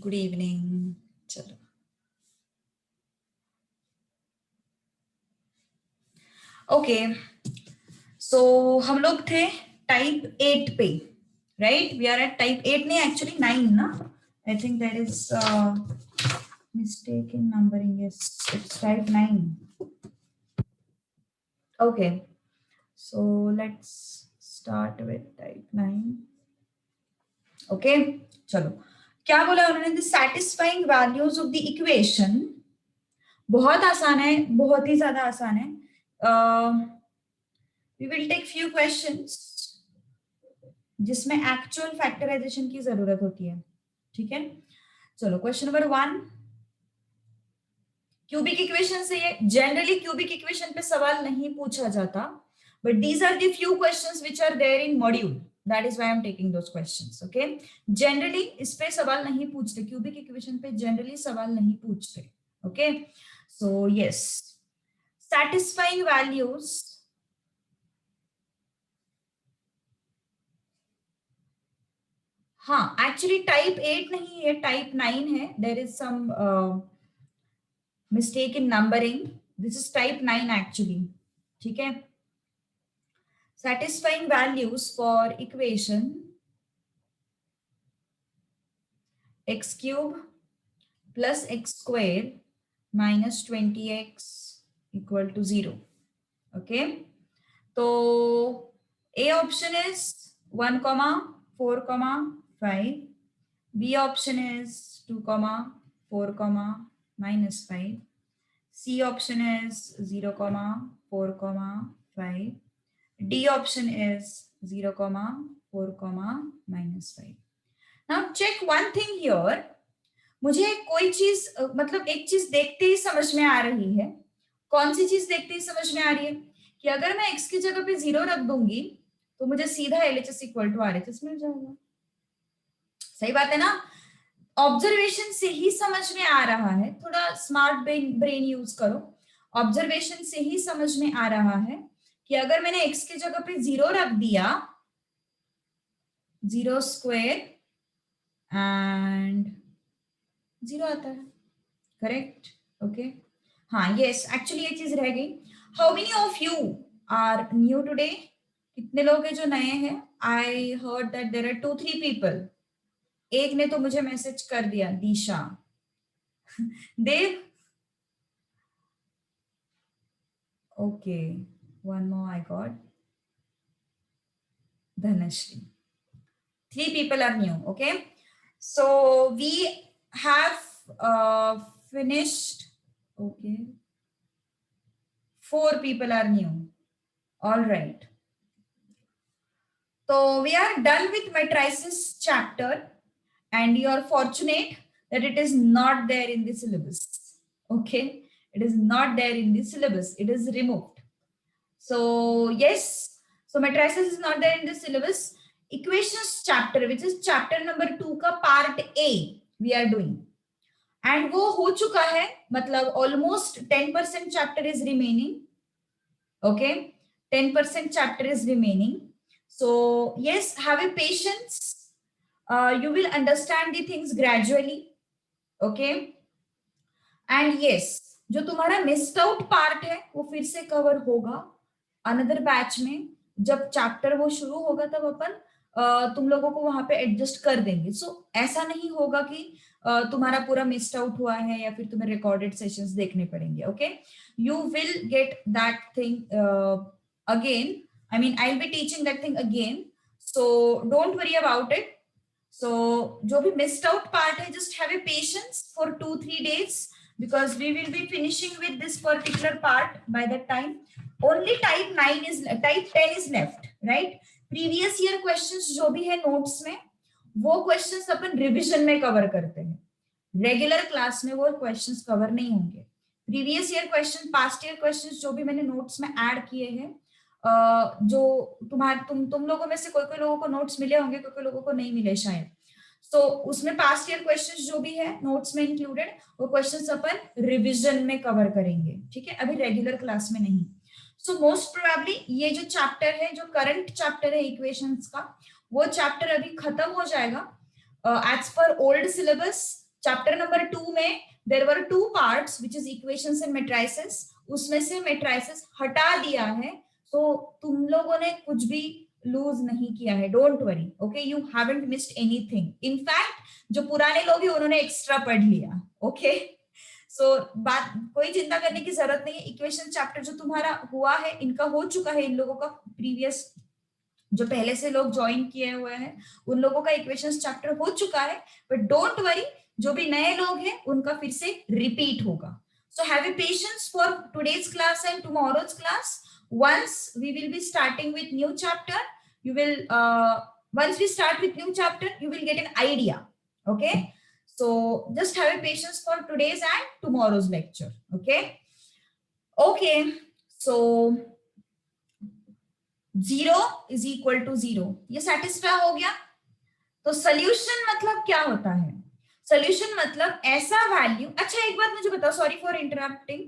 Good evening. चलो okay, so हम लोग थे टाइप 8 पे, right? We are at type 8, नहीं एक्चुअली 9 ना। I think there is mistake in numbering, it's type 9। Okay, so let's start with type 9। Okay, चलो क्या बोला उन्होंने? The satisfying values of the equation. बहुत आसान है, बहुत ही ज्यादा आसान है। We will take few questions जिसमें एक्चुअल फैक्टराइजेशन की जरूरत होती है, ठीक है? चलो क्वेश्चन नंबर 1, क्यूबिक इक्वेशन से। ये जनरली क्यूबिक इक्वेशन पे सवाल नहीं पूछा जाता, but these are the few questions which are there in module, that is why I am taking those questions. Okay, generally इस पे सवाल नहीं पूछते, क्यूबिक इक्वेशन पे जनरली सवाल नहीं पूछते। Okay, so yes, satisfying values, हाँ एक्चुअली टाइप 8 नहीं है, टाइप 9 है। There is some mistake in numbering, this is type 9 actually, ठीक है? satisfying values for equation x cube plus x square minus 20x equal to 0. Okay, so A option is 1 comma 4 comma 5, B option is 2 comma 4 comma minus 5, C option is 0 comma 4 comma 5, D option is 0 comma 4 comma minus 5. Now check one thing here. मुझे कोई चीज मतलब एक चीज देखते ही समझ में आ रही है। कौन सी चीज देखते ही समझ में आ रही है? कि अगर मैं x की जगह पे 0 रख दूंगी तो मुझे सीधा LHS इक्वल टू RHS मिल जाएगा। सही बात है ना? ऑब्जर्वेशन से ही समझ में आ रहा है, थोड़ा स्मार्ट ब्रेन यूज करो। ऑब्जर्वेशन से ही समझ में आ रहा है कि अगर मैंने x की जगह पे 0 रख दिया, 0 स्क्वायर एंड 0 आता है, करेक्ट? ओके, हाँ यस, एक्चुअली ये चीज रह गई। How many of you are new today? कितने लोग हैं जो नए हैं? I heard that there are 2-3 people. एक ने तो मुझे मैसेज कर दिया, Disha. Dev, okay, one more I got, Dhanashri. 3 people are new. Okay, so we have finished. Okay, 4 people are new. All right, so we are done with matrices chapter, and you are fortunate that it is not there in the syllabus. Okay, it is not there in the syllabus, it is removed. So yes, so matrices is not there in the syllabus. Equations chapter, which is chapter number 2 का part A, we are doing, and वो हो चुका है, मतलब almost 10% chapter is remaining. Okay, 10% chapter is remaining. So yes, have a patience. You will understand the things gradually. Okay, and yes, जो तुम्हारा missed out part है वो फिर से कवर होगा अनदर बैच में। जब चैप्टर वो शुरू होगा तब अपन तुम लोगों को वहां पे एडजस्ट कर देंगे। सो ऐसा नहीं होगा कि तुम्हारा पूरा मिस्ड आउट हुआ है या फिर तुम्हें रिकॉर्डेड सेशंस देखने पड़ेंगे। Okay, you will get that thing again, I mean I will be teaching that thing again, so don't worry about it. So जो भी मिस्ड आउट पार्ट है, just have a patience for 2-3 days because we will be finishing with this particular part by that time. Only type 10 is left, right? Previous year questions जो भी है notes में, वो questions अपन revision में cover करते हैं, regular class में वो क्वेश्चंस कवर नहीं होंगे। Previous year question, past year questions जो भी मैंने नोट्स में ऐड किए हैं, जो तुम लोगों में से कोई कोई लोगों को नोट्स मिले होंगे, कोई कोई लोगों को नहीं मिले शायद। सो उसमें पास्ट ईयर क्वेश्चंस जो भी है नोट्स में इंक्लूडेड, वो क्वेश्चंस अपन रिवीजन में कवर करेंगे, ठीक है? अभी रेगुलर क्लास में नहीं। सो मोस्ट प्रोबेबली ये जो चैप्टर है, जो करंट चैप्टर है इक्वेशंस का, वो चैप्टर अभी खत्म हो जाएगा as per old syllabus. Chapter number 2 में there were 2 parts which is equations and matrices, उसमें से मैट्रिसेस हटा दिया है, तो तुम लोगों ने कुछ भी लूज नहीं किया है, don't worry, okay, you haven't missed anything. In fact जो पुराने लोग हैं उन्होंने एक्स्ट्रा पढ़ लिया, ओके। सो बात, कोई चिंता करने की जरूरत नहीं है। इक्वेशन चैप्टर जो तुम्हारा हुआ है, इनका हो चुका है, इन लोगों का प्रीवियस जो पहले से लोग ज्वाइन किए हुए हैं उन लोगों का इक्वेशंस चैप्टर हो चुका है, बट डोंट वरी, जो भी नए लोग हैं उनका फिर से रिपीट होगा। So have a patience for today's class and tomorrow's class. Once we will be starting with new chapter, you will once we start with new chapter, you will get an idea. Okay. So just have a patience for today's and tomorrow's lecture. Okay. Okay. So 0 is equal to 0. ये satisfy हो गया? तो solution मतलब क्या होता है? Solution मतलब ऐसा वैल्यू, अच्छा एक बात मुझे बताओ, सॉरी फॉर इंटरप्टिंग,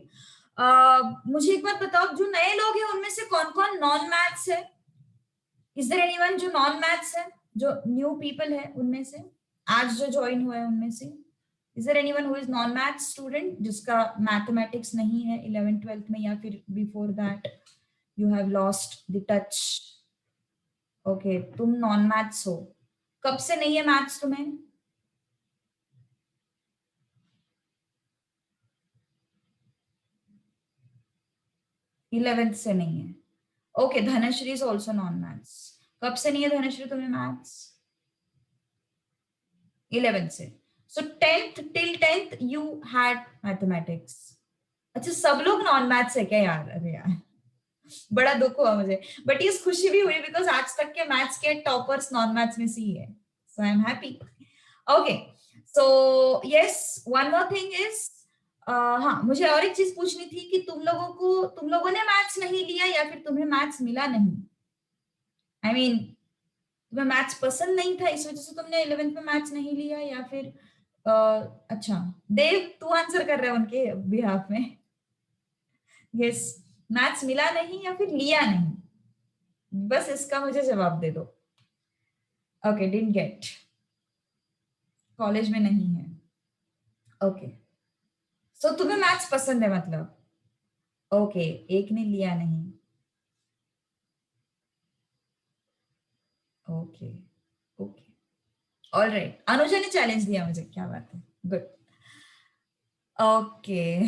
मुझे एक बात बताओ, जो नए लोग हैं उनमें से कौन कौन नॉन मैथ्स है? इज देयर एनीवन जो नॉन मैथ्स है, जो न्यू पीपल है उनमें से, आज जो ज्वाइन हुआ है उनमें से, is there anyone who is non maths student, जिसका मैथमेटिक्स नहीं है 11th 12th में, या फिर before that you have lost the touch? Okay, तुम नॉन मैथ्स हो, कब से नहीं है मैथ्स तुम्हें? इलेवेंथ से नहीं है, okay. Dhanashree is also non maths, कब से नहीं है धनश्री तुम्हें मैथ्स? 11th से। सो 10th till 10th you had mathematics. अच्छा, सब लोग नॉन मैथ्स है क्या यार? अरे यार, बड़ा दुख हुआ मुझे, बट ये खुशी भी हुई बिकॉज आज तक के मैथ्स के टॉपर्स नॉन मैथ्स में से ही है, so I am happy. Okay, so yes, one more thing is, हाँ, मुझे और एक चीज पूछनी थी कि तुम लोगों ने मैथ्स नहीं लिया या फिर तुम्हें मैथ्स मिला नहीं? आई मीन तुम्हें मैथ्स पसंद नहीं था इस वजह से तुमने 11th में मैथ्स नहीं लिया, या फिर अच्छा, देव तू आंसर कर रहे हो उनके बिहाफ में? यस, मैथ्स मिला नहीं या फिर लिया नहीं, बस इसका मुझे जवाब दे दो। ओके, डिडंट गेट, कॉलेज में नहीं है, ओके। सो तुम्हें मैथ्स पसंद है मतलब, ओके, एक ने लिया नहीं, ओके ओके, ऑलराइट। अनुजा ने चैलेंज दिया मुझे, क्या बात है, गुड, ओके।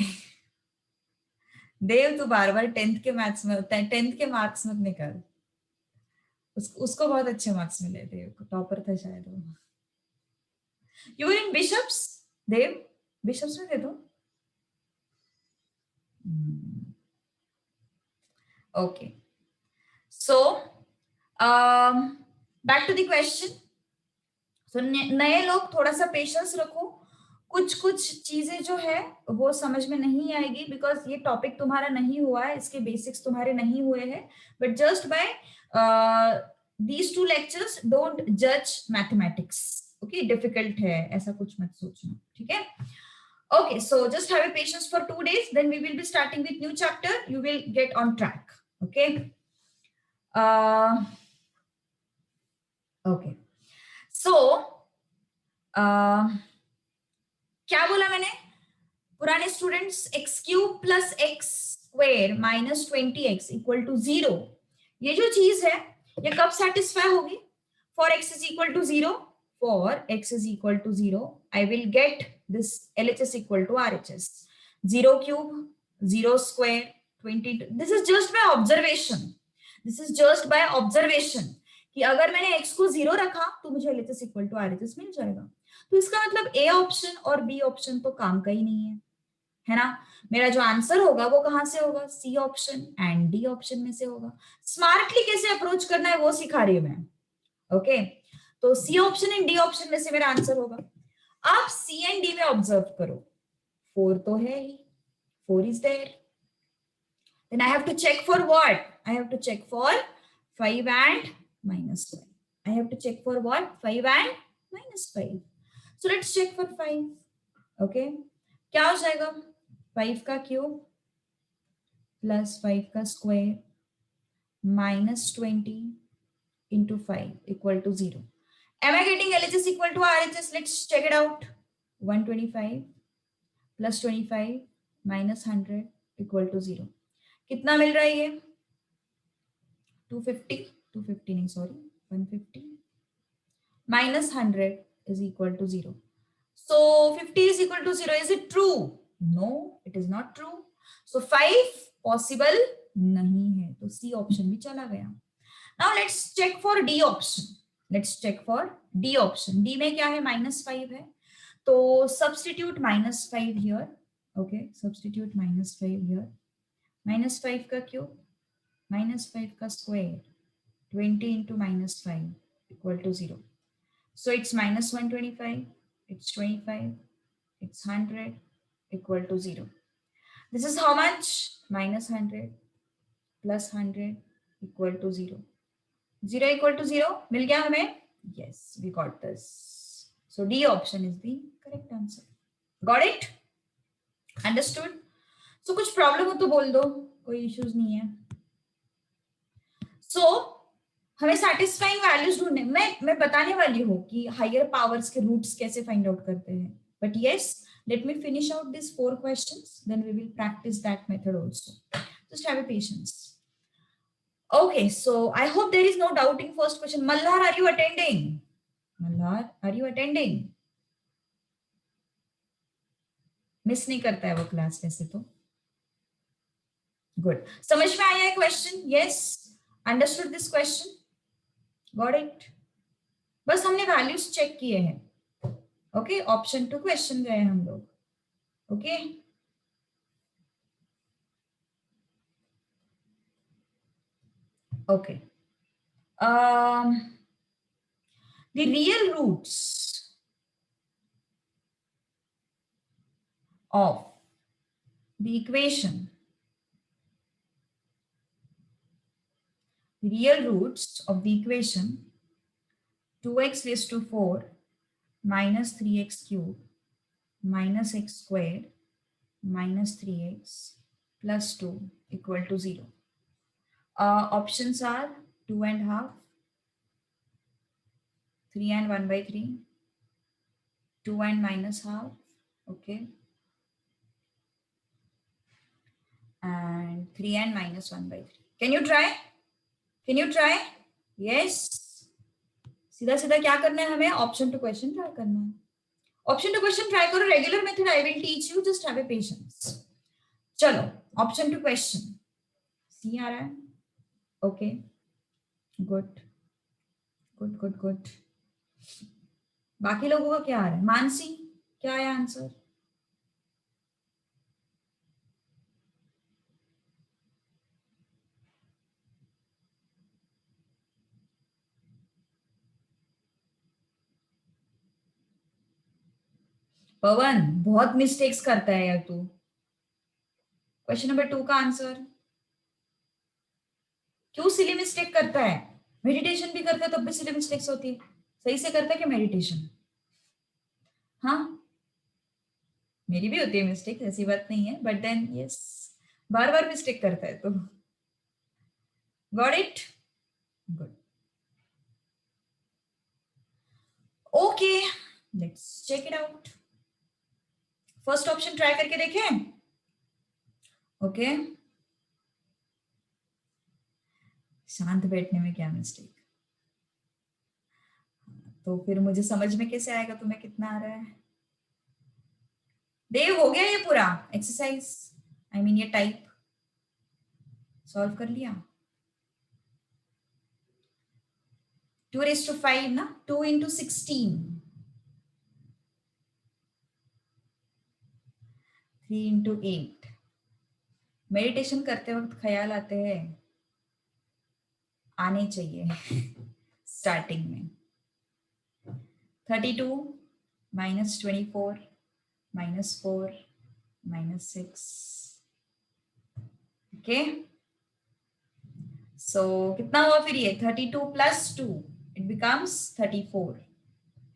देव तू बार बार 10th के मैथ्स में, 10th के मार्क्स मत निकाल, उसको बहुत अच्छे मार्क्स मिले, देव को टॉपर था शायद वो। You were in Bishops, Dev Bishops में थे तो, okay. So back to the question. So नए लोग थोड़ा सा पेशेंस रखो, कुछ कुछ चीजें जो है वो समझ में नहीं आएगी बिकॉज ये टॉपिक तुम्हारा नहीं हुआ है, इसके बेसिक्स तुम्हारे नहीं हुए हैं, but just by these 2 lectures don't judge mathematics, okay? Difficult है ऐसा कुछ मत सोचना, ठीक है? Okay, so just have a patience for 2 days, then we will be starting with new chapter, you will get on track, okay? Okay, so क्या बोला मैंने? पुराने students, x cube plus x square minus 20x equal to 0, ये जो चीज है ये कब सेटिस्फाई होगी? For x is equal to 0, for x is equal to 0 I will get this LHS equal to RHS, 0 cube 0 square 22, this is just by observation, this is just by observation कि अगर मैंने x को 0 रखा तो मुझे LHS equal to RHS मिल जाएगा। तो इसका मतलब A ऑप्शन और B ऑप्शन तो काम का ही नहीं है ना? मेरा जो आंसर होगा वो कहां से होगा? C option and D option में से होगा। स्मार्टली कैसे अप्रोच करना है वो सिखा रही हूं मैं, ओके? तो C option and D option में से मेरा आंसर होगा। आप सी एंड डी में ऑब्जर्व करो, 4 तो है ही, 4 is there, then I have to check for what? I have to check for 5 and -5, I have to check for what? 5 and -5, so let's check for 5, okay? क्या हो जाएगा? 5 का cube plus 5 का square minus 20 into 5 equal to 0. Am I getting LHS equal to RHS? Let's check it out. 125 plus 25 minus 100 equal to 0। कितना मिल रहा है ये? 250, 250 नहीं sorry 150 minus 100 is equal to 0. So 50 is equal to 0. Is it true? No, it is not true. So 5 possible नहीं है, तो C option भी चला गया. Now let's check for D option. Let's check for D option. D में क्या है? -5 है, तो substitute -5 here. Okay, substitute -5 here. -5 का क्यूब, -5 का square, 20 into -5 equal to 0. So it's minus 125, it's 25, it's 100 equal to 0. This is how much? Minus 100 plus 100 equal to 0. 0 equal to 0. मिल गया हमें? Yes, we got this. So D option is the correct answer. Got it? Understood? So कुछ problem हो तो बोल दो, कोई issues नहीं है. So हमें सैटिस्फाइंग वैल्यूज ढूंढने, मैं बताने वाली हूँ कि हायर पावर्स के रूट्स कैसे फाइंड आउट करते हैं. But yes, let me finish out this 4 questions, then we will practice that method also. Just have a patience. Okay, so I hope there is no doubt in first question. Malhar, are you attending? Malhar, are you attending? Miss नहीं करता है वो class वैसे तो. Good. समझ में आया है question? Yes, understood this question? Got it? बस हमने वैल्यूज चेक किए हैं. ओके, ऑप्शन टू क्वेश्चन गए हम लोग. Okay, okay. The real roots of the equation, the real roots of the equation 2x raised to 4 minus 3x cube minus x squared minus 3x plus 2 equal to 0. Options are 2.5, 3 and 1 by 3, 2 and minus half, okay, and 3 and minus 1 by 3. Can you try? Can you try? Yes. सीधा सीधा क्या करना है हमें? Option to question try करना है. Option to question try करो. Regular method I will teach you, just have a patience. चलो, ऑप्शन टू क्वेश्चन. सी आ रहा है? Okay, good good good good. बाकी लोगों का क्या आ रहा है? मानसी, क्या है आंसर? पवन, बहुत मिस्टेक्स करता है यार तू. क्वेश्चन नंबर 2 का आंसर. क्यों सिली मिस्टेक करता है? मेडिटेशन भी करता है तब भी सिली मिस्टेक्स होती है. सही से करता है क्या मेडिटेशन? हाँ, मेरी भी होती है मिस्टेक, ऐसी बात नहीं है, बट देन यस, बार बार मिस्टेक करता है तो. Got it? Good. Okay, let's check it out. First option try करके देखें. ओके, शांत बैठने में क्या मिस्टेक? तो फिर मुझे समझ में कैसे आएगा तुम्हें कितना आ रहा है? देव, हो गया ये पूरा एक्सरसाइज, आई मीन ये टाइप सॉल्व कर लिया? 2 raised to 5 ना, 2 into 16, 3 into 8. मेडिटेशन करते वक्त ख्याल आते हैं, आने चाहिए स्टार्टिंग में. 32 minus 24 minus 4 minus 6. ओके, सो कितना हुआ फिर ये? 32 plus 2 it becomes 34,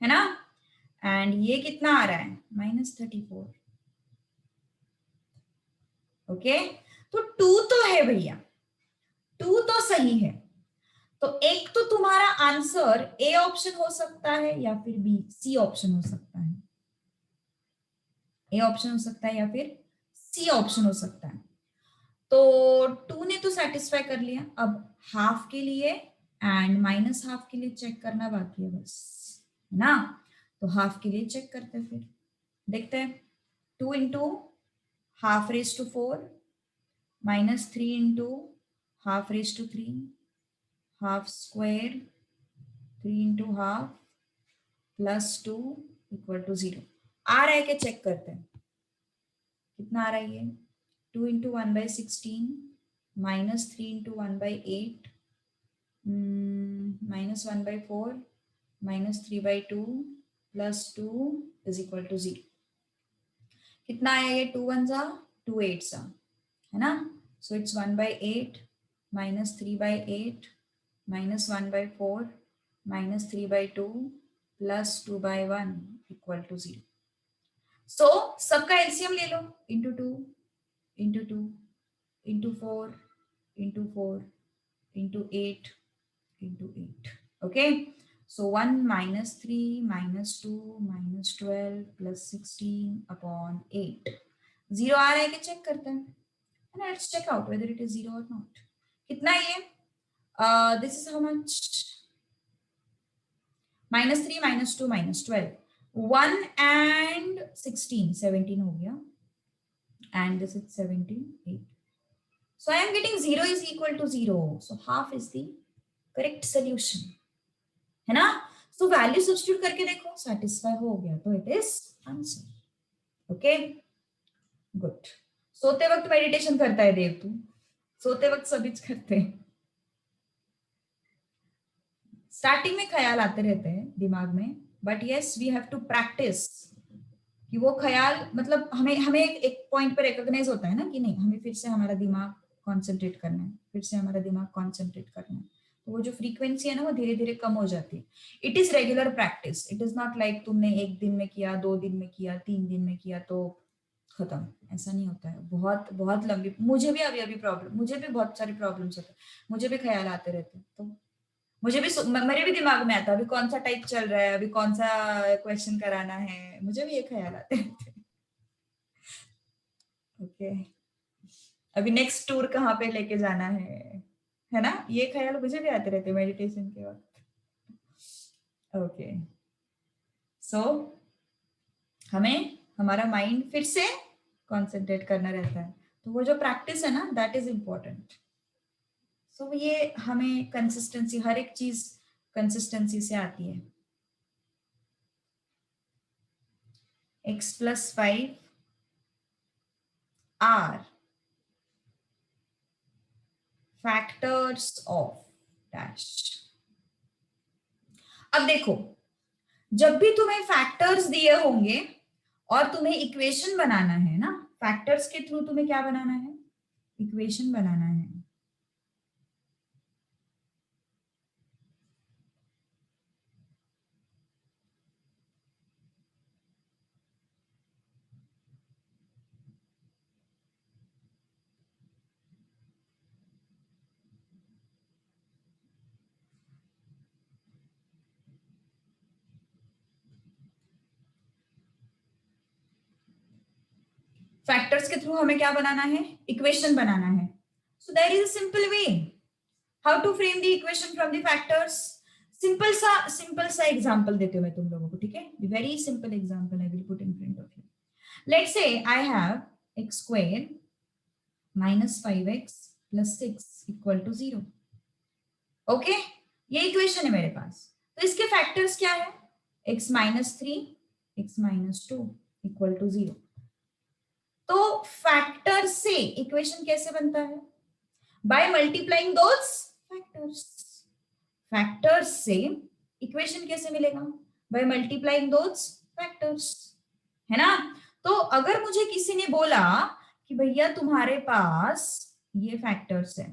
है ना? एंड ये कितना आ रहा है? -34. ओके, तो 2 तो है भैया, 2 तो सही है. तो एक तो तुम्हारा आंसर ए ऑप्शन हो सकता है या फिर बी, सी ऑप्शन हो सकता है. ए ऑप्शन हो सकता है या फिर सी ऑप्शन हो सकता है। तो 2 ने तो सेटिस्फाई कर लिया, अब हाफ के लिए एंड माइनस हाफ के लिए चेक करना बाकी है बस, है ना। तो हाफ के लिए चेक करते हैं, फिर देखते हैं। 2 into half raise to 4 minus 3 into half raise to 3 half square 3 into half plus 2 equal to 0। आ रहा है क्या, चेक करते हैं कितना आ रहा है ये। 2 into 1/16 minus 3 into 1/8 minus 1/4 minus 3/2 plus 2 is equal to 0। कितना आया ये, 2 1 सा 2 8 सा, है ना। So it's 1/8 minus 3/8 minus 1/4 minus 3/2 plus 2/1 equal to 0। So सबका एलसीएम ले लो, into 2 into 2 into 4 into 4 into 8 into 8। Okay, so 1 minus 3 minus 2 minus 12 plus 16 upon 8। 0 आ रहा है कि चेक करते हैं, and let's check out whether it is 0 or not। कितना है ये, this is how much, minus 3 minus 2 minus 12, 1 and 16 17 हो गया, and this is 17 8। So I am getting 0 is equal to 0, so half is the correct solution, है ना। So value substitute करके देखो, satisfy हो गया तो it is answer. Okay good. सोते वक्त मेडिटेशन करता है देव तू, सोते वक्त सभी करते हैं। स्टार्टिंग में ख्याल आते रहते हैं दिमाग में, but yes we have to practice कि वो ख्याल मतलब हमें हमें एक पॉइंट पे रिकॉग्नाइज होता है ना कि नहीं, हमें फिर से हमारा दिमाग कॉन्सेंट्रेट करना है, फिर से हमारा दिमाग कॉन्सेंट्रेट करना है। तो वो जो फ्रीक्वेंसी है ना वो धीरे धीरे कम हो जाती है। It is regular practice, it is not like तुमने 1 दिन में किया, 2 दिन में किया, 3 दिन में किया तो खत्म, ऐसा नहीं होता है। बहुत बहुत लंबी, मुझे भी अभी अभी प्रॉब्लम, मुझे भी बहुत सारी प्रॉब्लम्स होते हैं, मुझे भी ख्याल आते रहते हैं, तो मुझे भी मेरे भी दिमाग में आता है अभी कौन सा टाइप चल रहा है, अभी कौन सा क्वेश्चन कराना है, मुझे भी ये ख्याल आते हैं। ओके अभी नेक्स्ट टूर कहाँ पे लेके जाना है ना, ये ख्याल मुझे भी आते रहते मेडिटेशन के वक्त। ओके सो हमें हमारा माइंड फिर से कंसंट्रेट करना रहता है, तो वो जो प्रैक्टिस है ना दैट इज इम्पोर्टेंट। सो ये हमें कंसिस्टेंसी, हर एक चीज कंसिस्टेंसी से आती है। x plus 5 are factors of dash। अब देखो, जब भी तुम्हें फैक्टर्स दिए होंगे और तुम्हें इक्वेशन बनाना है ना, फैक्टर्स के थ्रू तुम्हें क्या बनाना है, इक्वेशन बनाना है। फैक्टर्स के थ्रू हमें क्या बनाना है, इक्वेशन बनाना है। So there is a simple way how to frame the equation from the factors. Simple सा एग्जांपल देते हुए तुम लोगों को, ठीक है, very simple example I will put in front of you. Let's say I have x square minus 5x plus 6 equal to 0। Okay ये equation है मेरे पास, तो इसके फैक्टर्स क्या है, x minus 3 x minus 2 equal to 0। तो फैक्टर से इक्वेशन कैसे बनता है, by multiplying those factors. Factors से इक्वेशन कैसे मिलेगा, बाय मल्टीप्लाइंग दोस फैक्टर्स, है ना। तो अगर मुझे किसी ने बोला कि भैया तुम्हारे पास ये फैक्टर्स है,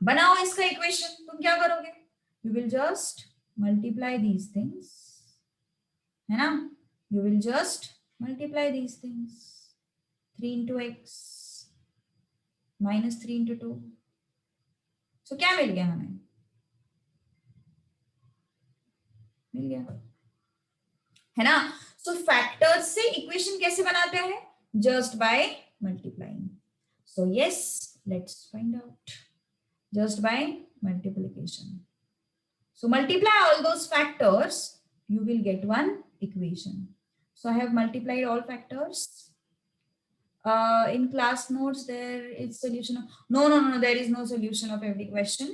बनाओ इसका इक्वेशन, तुम क्या करोगे, you will just multiply these things, है ना, you will just multiply these things. 3 into x minus 3 into 2। सो क्या मिल गया हमें, मिल गया, है ना। सो फैक्टर्स से इक्वेशन कैसे बनाते हैं? Just by multiplying. So yes, let's find out. Just by multiplication. So multiply all those factors, you will get one equation. So I have multiplied all factors. In class notes there is solution of, no, there is no solution of every question.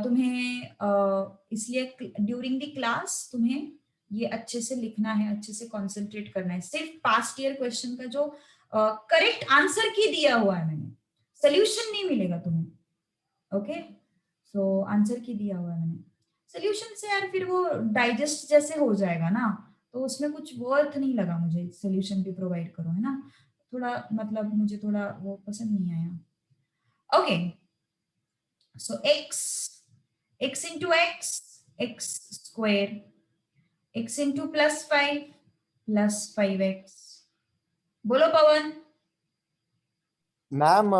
तुम्हें इसलिए during the class तुम्हें ये अच्छे से लिखना है, अच्छे से कॉन्सेंट्रेट करना है. सिर्फ पास्ट ईयर क्वेश्चन का जो करेक्ट आंसर की दिया हुआ है मैंने, सोल्यूशन नहीं मिलेगा तुम्हें. ओके, सो आंसर की दिया हुआ है मैंने. सोल्यूशन से यार फिर वो डाइजेस्ट जैसे हो जाएगा ना, तो उसमें कुछ वर्थ नहीं लगा मुझे. सोल्यूशन भी प्रोवाइड करो, है ना, थोड़ा मतलब मुझे थोड़ा वो पसंद नहीं आया. ओके, सो x into x square, x into +5 plus 5x. बोलो पवन. मैम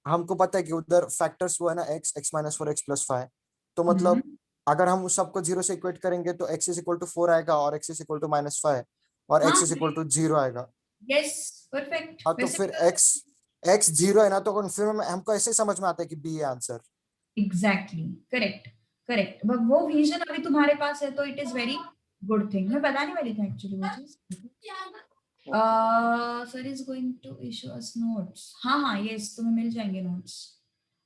हमको पता है कि उधर फैक्टर्स वो है ना x माइनस 4x प्लस 5, तो मतलब अगर हम उस सबको 0 से इक्वेट करेंगे तो x इज इक्वल टू 4 आएगा और x इज इक्वल टू -5 और x इज इक्वल टू 0 आएगा. Yes, perfect. हाँ, तो फिर x 0 है ना, तो फिर हमको ऐसे समझ में आता है कि बी है आंसर. Exactly, correct correct. वो विजन अभी तुम्हारे पास है तो it is very good thing. मैं बताने वाली थी एक्चुअली वो चीज. Sir is going to issue us notes. हाँ, यस, तुम्हें मिल जाएंगे notes.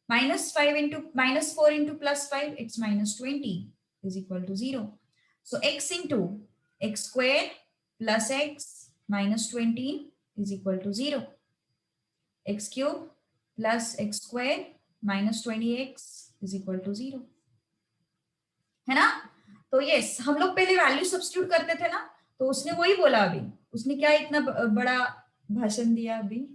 -4 into +5, it's -20 is equal to 0. So x into x square plus x minus 20 is equal to 0. X cube plus x square minus 20x is equal to 0. है ना? तो yes, हम लोग पहले वैल्यू सब्स्टिट्यूट करते थे ना, तो उसने वही बोला. अभी उसने क्या इतना बड़ा भाषण दिया. अभी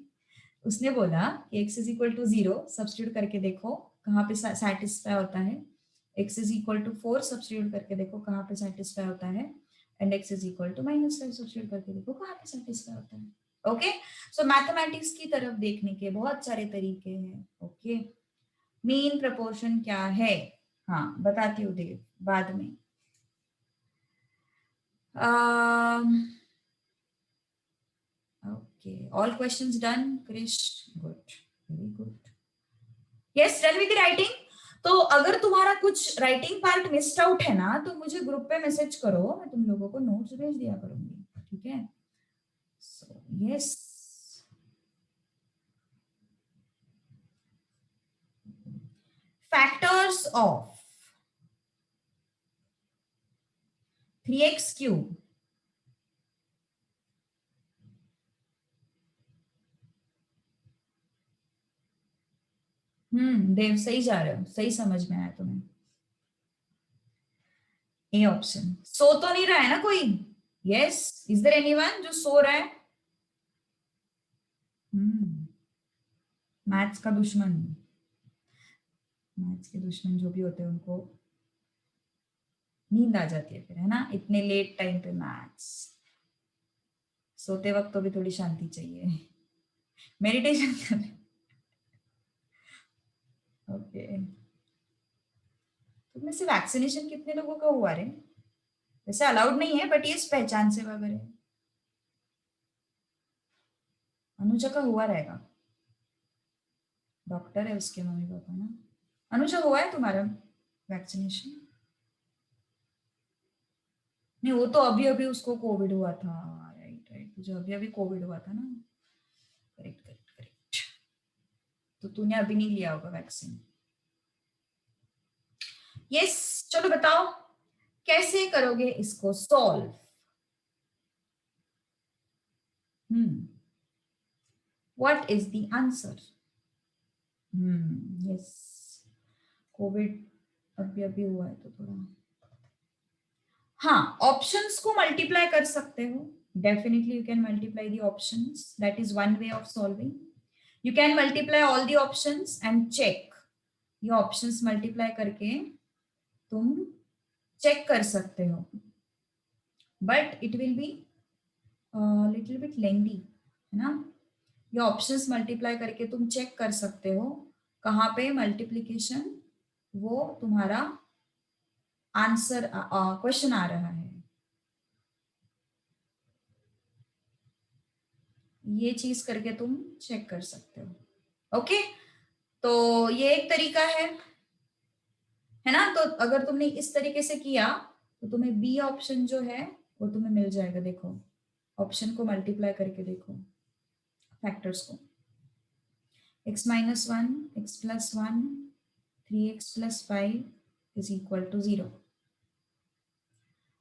उसने बोला कि x is equal to 0 substitute करके देखो कहाँ पे सेटिस्फाई होता है. x is equal to 4 substitute करके देखो कहाँ पे सेटिस्फाई होता है. And x is equal to -5 substitute करके देखो कहाँ पे सेटिस्फाई होता है. ओके, सो मैथमेटिक्स की तरफ देखने के बहुत सारे तरीके हैं. ओके, मीन प्रपोर्शन क्या है? हाँ, बताती हूँ देव बाद में. Okay, all questions done, Krish? Good, very good. Yes, done with the writing. तो अगर तुम्हारा कुछ राइटिंग पार्ट मिस्ड आउट है ना, तो मुझे ग्रुप पे मैसेज करो, मैं तुम लोगों को नोट्स भेज दिया करूंगी. ठीक है? So yes, factors of 3x cube Dev सही जा रहे हो, सही समझ में आया तुम्हें. A option. सो तो नहीं रहा है ना कोई? यस, इज देयर एनीवन जो सो रहा है? मैथ्स का दुश्मन, मैथ्स के दुश्मन जो भी होते हैं उनको नींद आ जाती है फिर, है ना, इतने लेट टाइम पे मैथ्स. सोते वक्त तो भी थोड़ी शांति चाहिए. मेडिटेशन कर. ओके, तुम में से वैक्सीनेशन कितने लोगों का हुआ रे? वैसे अलाउड नहीं है, बट ये पहचान से वगैरह. अनुजा का हुआ रहेगा, डॉक्टर है उसके मम्मी पापा ना. अनुजा हुआ है तुम्हारा वैक्सीनेशन? नहीं, वो तो अभी अभी उसको कोविड हुआ था. राइट राइट, तुझे अभी अभी कोविड हुआ था ना. Correct correct correct. तो तूने अभी नहीं लिया होगा वैक्सीन. यस, चलो बताओ कैसे करोगे इसको solve. What is the answer? Yes, Covid अभी अभी हुआ है तो थोड़ा. हाँ, ऑप्शंस को मल्टीप्लाई कर सकते हो. Definitely you can multiply the options. That is one way of solving. You can multiply all the options and check. ये ऑप्शंस मल्टीप्लाई करके तुम चेक कर सकते हो, but it will be little bit lengthy, है ना. ये ऑप्शंस मल्टीप्लाई करके तुम चेक कर सकते हो कहाँ पे मल्टीप्लीकेशन वो तुम्हारा आंसर क्वेश्चन आ रहा है. ये चीज करके तुम चेक कर सकते हो। ओके, तो ये एक तरीका है ना। तो अगर तुमने इस तरीके से किया तो तुम्हें बी ऑप्शन जो है वो तुम्हें मिल जाएगा। देखो ऑप्शन को मल्टीप्लाई करके देखो फैक्टर्स को, x minus 1, x plus 1, 3x plus 5 is equal to 0.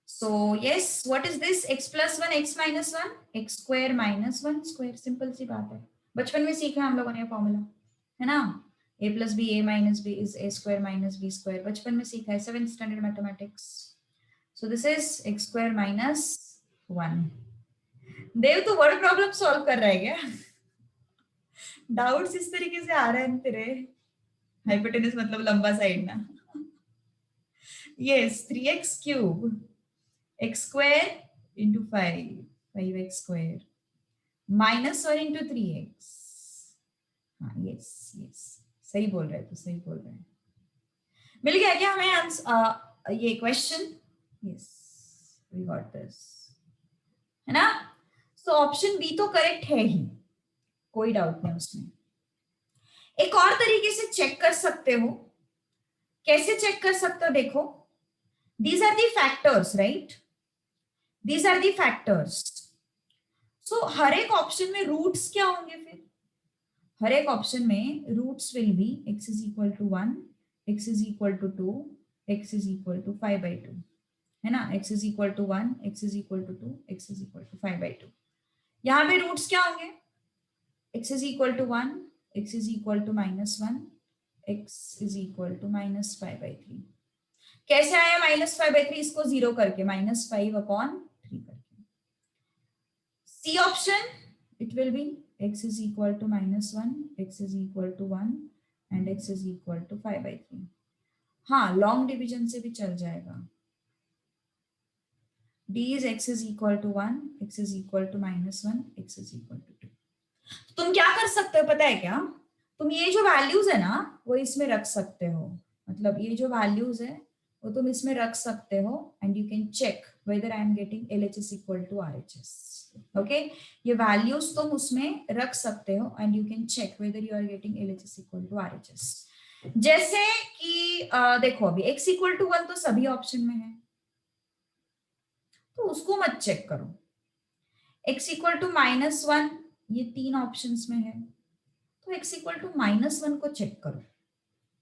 So yes, what is this? x plus 1, x minus 1, x square minus 1 square. Simple सी बात है, बचपन में सीखा हम लोगों ने फॉर्मूला, है ना। a plus b, a minus b is a square minus b square. बचपन में सीखा है, 7th standard mathematics. So this is x square minus 1. देव तो वर्ड प्रॉब्लम सॉल्व कर रहा है क्या? डाउट्स इस तरीके से आ रहे हैं तेरे? हाइपोटेनस मतलब लंबा साइड ना। Yes, 3x cube x square into 5, 5x square minus 1 into 3x. हाँ यस यस, सही बोल रहे तो सही बोल रहे हैं। मिल गया क्या हमें आंसर ये question? Yes, we got this, है ना। सो ऑप्शन बी तो करेक्ट है ही, कोई डाउट नहीं उसमें। एक और तरीके से चेक कर सकते हो। कैसे चेक कर सकते हो? देखो, these are the factors, right? These are the factors. So हर एक ऑप्शन में रूट्स क्या होंगे फिर? हर एक ऑप्शन में roots will be x is equal to 1, x is equal to 2, x is equal to 5/2, है ना। x is equal to 1, x is equal to 2, x is equal to 5/2. यहाँ पे रूट्स क्या होंगे? x is equal to 1, x is equal to -1, x is equal to -5/3. कैसे आया -5/3? इसको 0 करके, -5/3 करके। C option, it will be x is equal to -1, x is equal to 1 and x is equal to 5/3. हाँ, long division से भी चल जाएगा। D is x is equal to 1, x is equal to -1, x is equal to 2. तुम क्या कर सकते हो पता है क्या? तुम ये जो वैल्यूज है ना वो इसमें रख सकते हो। मतलब ये जो वैल्यूज है वो तुम इसमें रख सकते हो and you can check whether I am getting LHS equal to RHS. Okay, ये वैल्यूज तुम उसमें रख सकते हो and you can check whether you are getting LHS equal to RHS. जैसे कि देखो अभी x इक्वल टू 1 तो सभी ऑप्शन में है, तो उसको मत चेक करो। x इक्वल टू -1 ये 3 ऑप्शंस में है, तो x इक्वल टू -1 को चेक करो।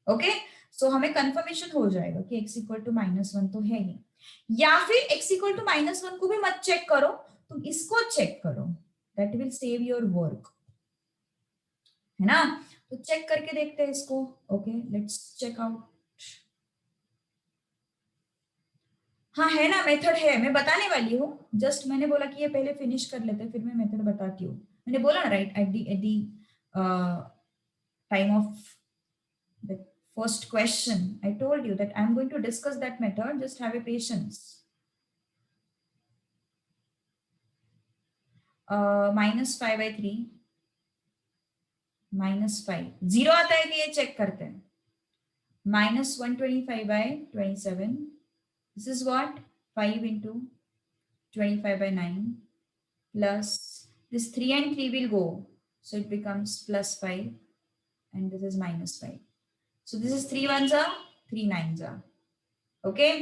ओके, सो हमें कंफर्मेशन हो जाएगा कि x इक्वल टू -1 तो है ही। या फिर x इक्वल टू -1 को भी मत चेक करो, तुम इसको चेक करो, that will save your work, है ना। तो चेक करके देखते हैं इसको। Okay, let's check out. हाँ है ना, मेथड है, मैं बताने वाली हूँ। जस्ट मैंने बोला कि ये पहले फिनिश कर लेते फिर मैं मेथड बताती हूँ। मैंने बोला ना right at the time of the first question, I told you that I'm going to discuss that method. Just have a patience. -5/3 -5 0 आता है कि ये चेक करते हैं। -125/27, this is what 5 into 25/9 plus this 3 and 3 will go, so it becomes +5 and this is -5. So this is 3 ones are 3 nines are. Okay,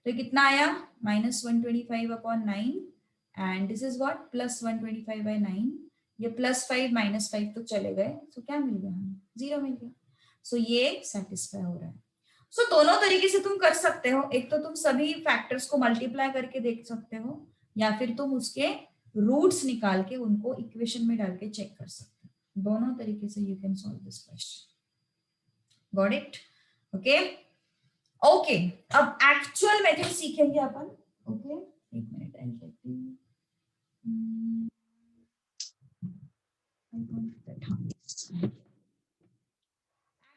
तो कितना आया? -125/9 and this is what +125/9. ये +5 -5 तो चले गए, so क्या मिल गया हमें? 0 मिल गया। so ये सेटिस्फाई हो रहा है। so दोनों तरीके से तुम कर सकते हो। एक तो तुम सभी फैक्टर्स को मल्टीप्लाई करके देख सकते हो, या फिर तुम उसके रूट्स निकाल के उनको इक्वेशन में डाल के चेक कर सकते हो। दोनों तरीके से you can solve this question. Got it? Okay okay, अब एक्चुअल मेथड सीखेंगे अपन। ओके, एक मिनट आई कहती हूँ।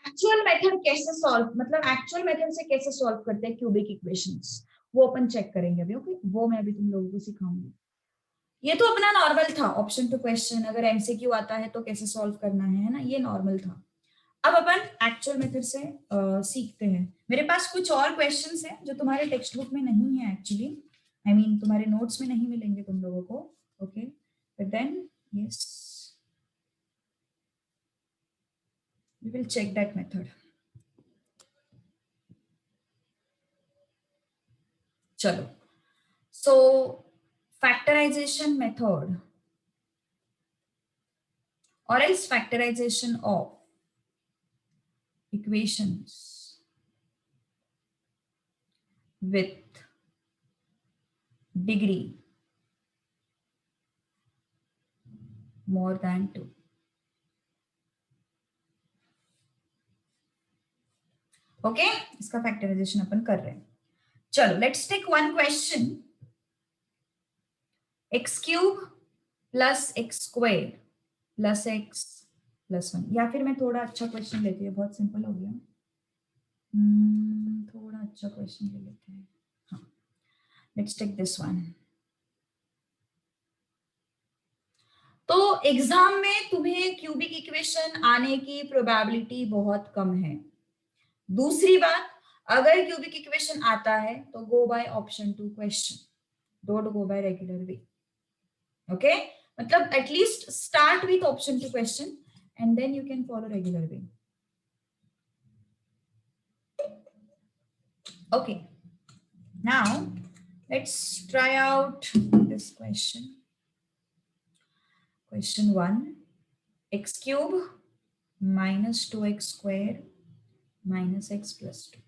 एक्चुअल मेथड कैसे सॉल्व, मतलब एक्चुअल मेथड से कैसे सॉल्व करते हैं क्यूबिक इक्वेशंस, वो अपन चेक करेंगे अभी। ओके, वो मैं अभी तुम लोगों को सिखाऊंगी। ये तो अपना नॉर्मल था, ऑप्शन टू क्वेश्चन, अगर MCQ आता है तो कैसे सॉल्व करना है ना, ये नॉर्मल था। अब अपन एक्चुअल मेथड से सीखते हैं। मेरे पास कुछ और क्वेश्चंस हैं जो तुम्हारे टेक्स्ट बुक में नहीं है एक्चुअली, आई मीन तुम्हारे नोट्स में नहीं मिलेंगे तुम लोगों को। Okay, but then yes We will check that method. Chalo. So factorization method or else factorization of equations with degree more than 2. Okay इसका फैक्टराइजेशन अपन कर रहे हैं. चलो let's take one question. X cube plus x square plus x plus 1. या फिर मैं थोड़ा अच्छा क्वेश्चन लेती हूँ, बहुत सिंपल हो गया. थोड़ा अच्छा क्वेश्चन ले लेते हैं. हाँ, लेट्स टेक दिस वन. तो एग्जाम में तुम्हें क्यूबिक इक्वेशन आने की प्रोबेबिलिटी बहुत कम है. दूसरी बात, अगर क्यूबिक इक्वेशन आता है तो go by option 2 question, don't go by regular way. Okay, मतलब at least start with option 2 question and then you can follow regular way. Okay, now let's try out this question. Question 1, x cube minus 2x square minus x plus 2.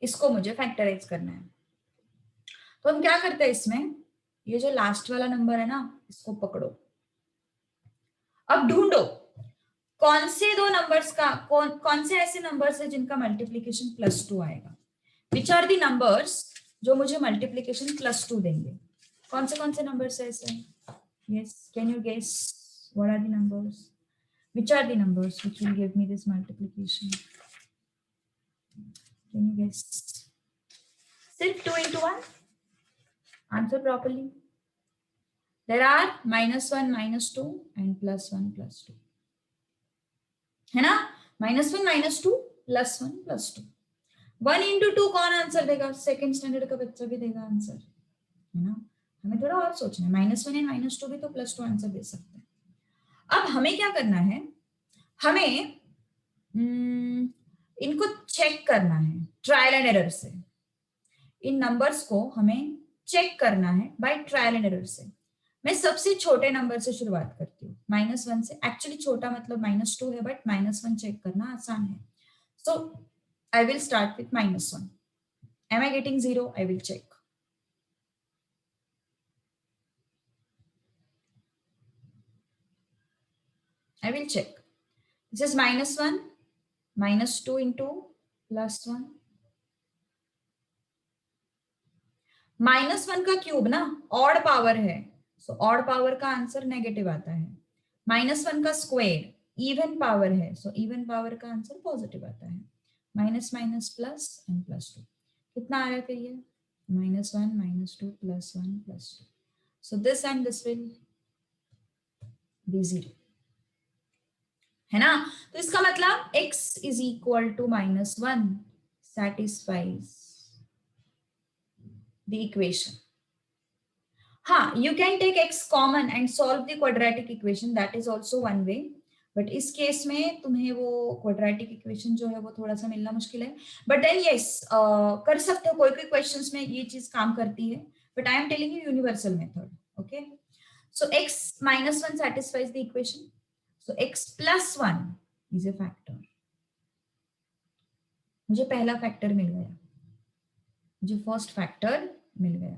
इसको मुझे factorise करना है. तो हम क्या करते हैं इसमें, ये जो लास्ट वाला नंबर है ना, इसको पकड़ो. अब ढूंढो कौन से दो नंबर्स का कौन से ऐसे नंबर्स है जिनका मल्टीप्लीकेशन +2 आएगा. विच आर दी नंबर्स जो मुझे मल्टीप्लीकेशन +2 देंगे. कौन से नंबर्स है ऐसे. Yes, can you guess what are the numbers. Which are the numbers which will give me this multiplication. Can you guess. सिर्फ 2 into 1. Answer properly. There are -1 -2 and +1 +2. है ना. -1 -2 +1 +2. 1 into 2 कौन आंसर देगा. सेकेंड स्टैंडर्ड का बच्चा भी देगा answer, है ना. हमें थोड़ा और सोचना है. -1 एंड -2 भी तो +2 आंसर दे सकते हैं. अब हमें क्या करना है, हमें इनको चेक करना है ट्रायल एंड एरर से. इन नंबर्स को हमें चेक करना है बाय ट्रायल एंड एरर से. मैं सबसे छोटे नंबर से शुरुआत करती हूँ, -1 से. एक्चुअली छोटा मतलब -2 है, बट -1 चेक करना आसान है. सो I will start with -1. Am I getting 0? I will check. I will check. This is -1, -2 into +1. -1 का क्यूब ना ऑड पावर है, सो ऑड पावर का आंसर नेगेटिव आता है. -1 का स्क्वायर इवन पावर है, सो इवन पावर का आंसर पॉजिटिव आता है. Minus minus plus and +2. कितना आ रहा है फिर ये. -1 -2 +1 +2. So this and this will be 0, है ना. तो इसका मतलब x is equal to -1 satisfies the equation. हाँ, you can take x common and solve the quadratic equation. That is also one way. But इस केस में तुम्हें वो क्वाड्रेटिक इक्वेशन जो है वो थोड़ा सा मिलना मुश्किल है. बट देन यस, कर सकते हो. कोई कोई क्वेश्चंस में ये चीज काम करती है, but I am telling you universal method. Okay, so x -1 satisfies the equation. So x + 1 is a factor. मुझे पहला फैक्टर मिल गया, मुझे फर्स्ट फैक्टर मिल गया.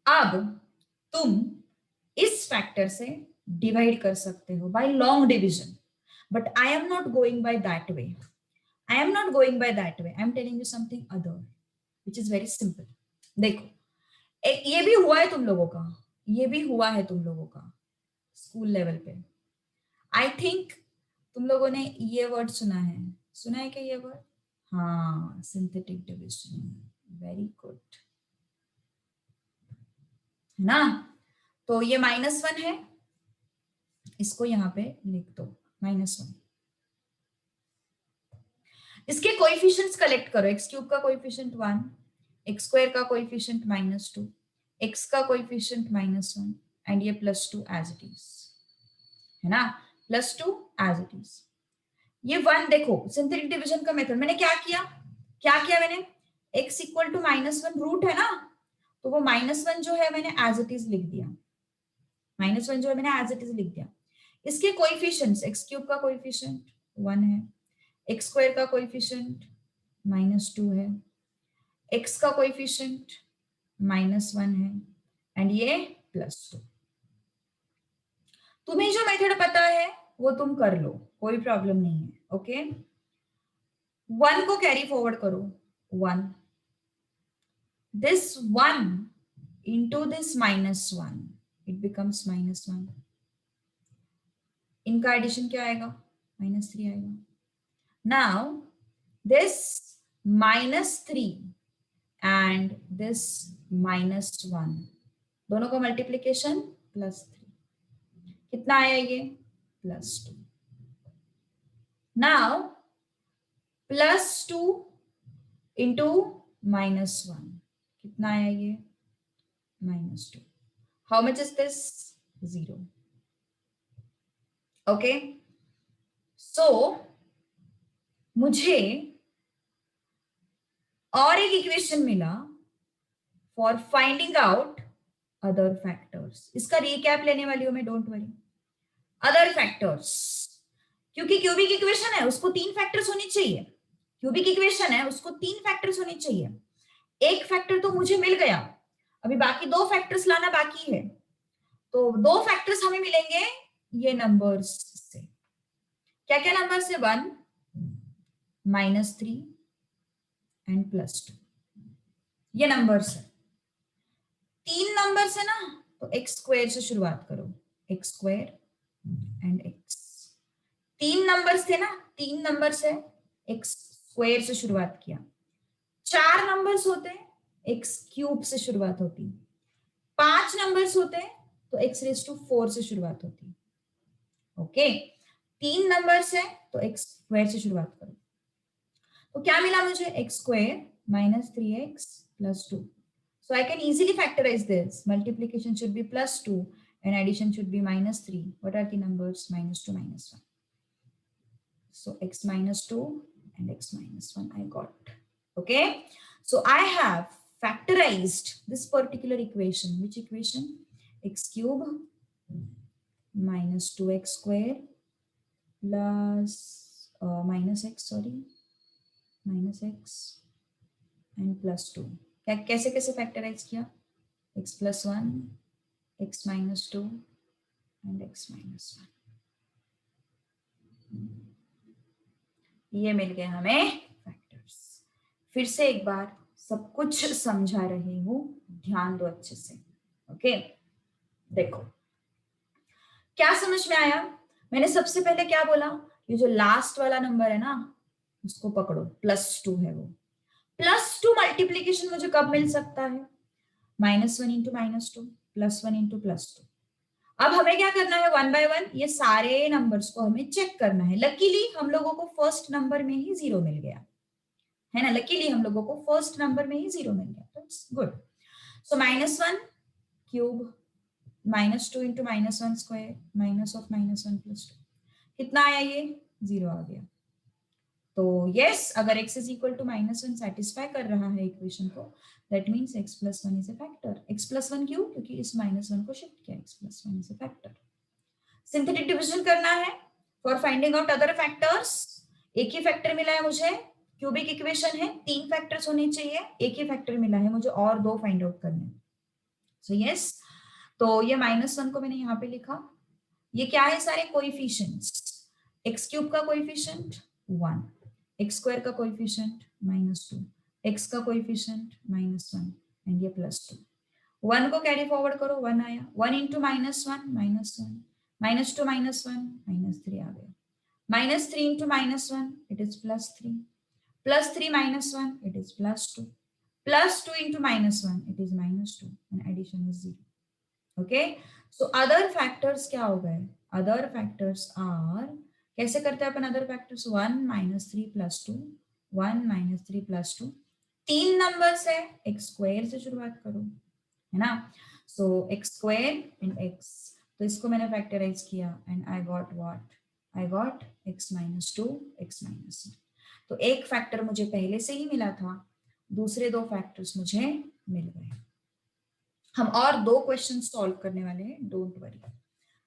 अब तुम इस फैक्टर से डिवाइड कर सकते हो by long division, but I am not going by that way. I am not going by that way. I am telling you something other which is very simple. देखो, ये भी हुआ है तुम लोगों का, ये भी हुआ है तुम लोगों का स्कूल लेवल पे. आई थिंक तुम लोगों ने ये वर्ड सुना है क्या ये वर्ड. हाँ, सिंथेटिक डिविजन. वेरी गुड, है ना. तो ये -1 है, इसको यहाँ पे लिख दो -1. इसके कोएफिशिएंट्स कलेक्ट करो. एक्स क्यूब का कोएफिशिएंट 1, एक्स स्क्वायर का कोएफिशिएंट -2, एक्स का कोएफिशिएंट -1 एंड ये +2 एज इट इज, है ना. +2 एज इट इज. ये 1 देखो सिंथेटिक डिवीजन का मेथड मैंने क्या किया मैंने x इक्वल टू -1 रूट है ना, तो वो -1 जो है मैंने एज इट इज लिख दिया, -1 जो है मैंने एज इट इज लिख दिया। इसके कोएफिशिएंट्स x क्यूब का कोएफिशिएंट 1 है, x स्क्वायर का कोएफिशिएंट -2 है, x का कोएफिशिएंट -1 है एंड ये +2। तुम्हें जो मेथड पता है वो तुम कर लो, कोई प्रॉब्लम नहीं है। ओके 1 को कैरी फॉरवर्ड करो, 1 this 1 into this -1 it becomes -1, इनका एडिशन क्या आएगा -3 आएगा। नाउ this -3 and this -1 दोनों का मल्टीप्लीकेशन +3, कितना आया ये +2। नाउ +2 इंटू -1 कितना आया ये -2। How much is this 0। Okay सो मुझे और एक इक्वेशन मिला for finding out other factors. इसका रिकैप लेने वाली हूं मैं, डोंट वरी। अदर फैक्टर्स, क्योंकि क्यूबिक इक्वेशन है उसको 3 फैक्टर्स होनी चाहिए, क्यूबिक इक्वेशन है उसको 3 फैक्टर्स होनी चाहिए। एक फैक्टर तो मुझे मिल गया, अभी बाकी 2 फैक्टर्स लाना बाकी है। तो 2 फैक्टर्स हमें मिलेंगे ये नंबर्स से। क्या क्या नंबर्स है 1 -3 एंड +2, ये नंबर्स है। 3 नंबर्स है ना, तो x स्क्वायर से शुरुआत करो, x square and x। 3 numbers थे ना, 3 नंबर्स है, x स्क्वायर से शुरुआत किया। 4 नंबर्स होते x क्यूब से शुरुआत होती। 5 नंबर्स होते तो x⁴ से शुरुआत होती। ओके 3 नंबर्स है तो x स्क्वायर से शुरुआत करो। तो क्या मिला मुझे x square -3x +2। So I can easily factorize this. Multiplication should be +2 and addition should be -3. What are the numbers? -2, -1. So x -2 and x -1 I got. Okay. So I have factorized this particular equation. Which equation? X cube -2x square plus -x, sorry, -x and +2। क्या कैसे कैसे factorise किया? x +1, x -2 and x -1, ये मिल गए हमें factors. फिर से एक बार सब कुछ समझा रही हूं, ध्यान दो अच्छे से। ओके देखो क्या समझ में आया। मैंने सबसे पहले क्या बोला, ये जो लास्ट वाला नंबर है ना उसको पकड़ो, +2 है वो। +2 मल्टीप्लीकेशन मुझे कब मिल सकता है? -1 इंटू -2 +1 इंटू +2। अब हमें क्या करना है, 1 बाय 1 ये सारे नंबर्स को हमें चेक करना है। लकीली हम लोगों को फर्स्ट नंबर में ही 0 मिल गया है ना, लकीली हम लोगों को फर्स्ट नंबर में ही 0 मिल गया, तो it's good. So -1 cube -2 into -1 square -1 +2 कितना आया ये 0 आ गया। तो यस अगर x is equal to -1 satisfy कर रहा है इक्वेशन को, that means x +1 is a factor. x +1 क्यों? क्योंकि इस -1 को शिफ्ट किया, x +1 is a factor. Synthetic division करना है for finding out other factors. एक ही फैक्टर मिला है मुझे, क्यूबिक इक्वेशन है, 3 फैक्टर्स होने चाहिए, एक ही फैक्टर मिला है मुझे और 2 फाइंड आउट करने। सो यस तो ये -1 को मैंने यहाँ पे लिखा। ये क्या है? सारे कोएफिशिएंट्स। x क्यूब का कोएफिशिएंट 1, x स्क्वायर का कोएफिशिएंट -2, x का कोएफिशिएंट -1 एंड ये +2। 1 को कैरी फॉरवर्ड करो, 1 आया। 1 इंटू -1 -1 -2 -1 -3 आ गया। -3 into -1 it is +3, +3 -1 it is +2, +2 into -1 it is -2 and addition is 0। Okay so other factors क्या हो गए? अदर फैक्टर्स आर, कैसे करते हैं अपन अदर फैक्टर्स? 1 -3 +2, 1 -3 +2। 3 नंबर्स है, x स्क्वायर से शुरुआत करो, है ना। So x square and x, तो इसको मैंने फैक्टराइज किया and I got what I got x minus 2 x minus 1। तो एक फैक्टर मुझे पहले से ही मिला था, दूसरे दो फैक्टर्स मुझे मिल गए। हम और दो क्वेश्चन सॉल्व करने वाले हैं, डोंट वरी।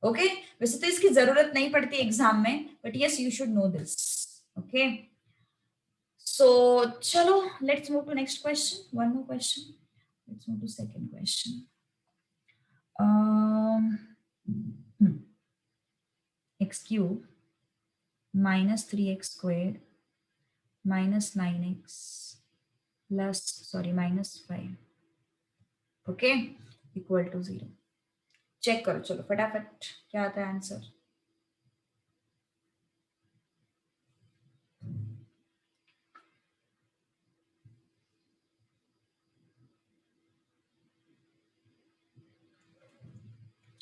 ओके, वैसे तो इसकी जरूरत नहीं पड़ती एग्जाम में, but yes you should know this. Okay, so चलो let's move to next question, one more question, let's move to second question. x cube minus 3x squared minus 9x plus minus 5 okay equal to 0। Check करो चलो फटाफट क्या आता है answer.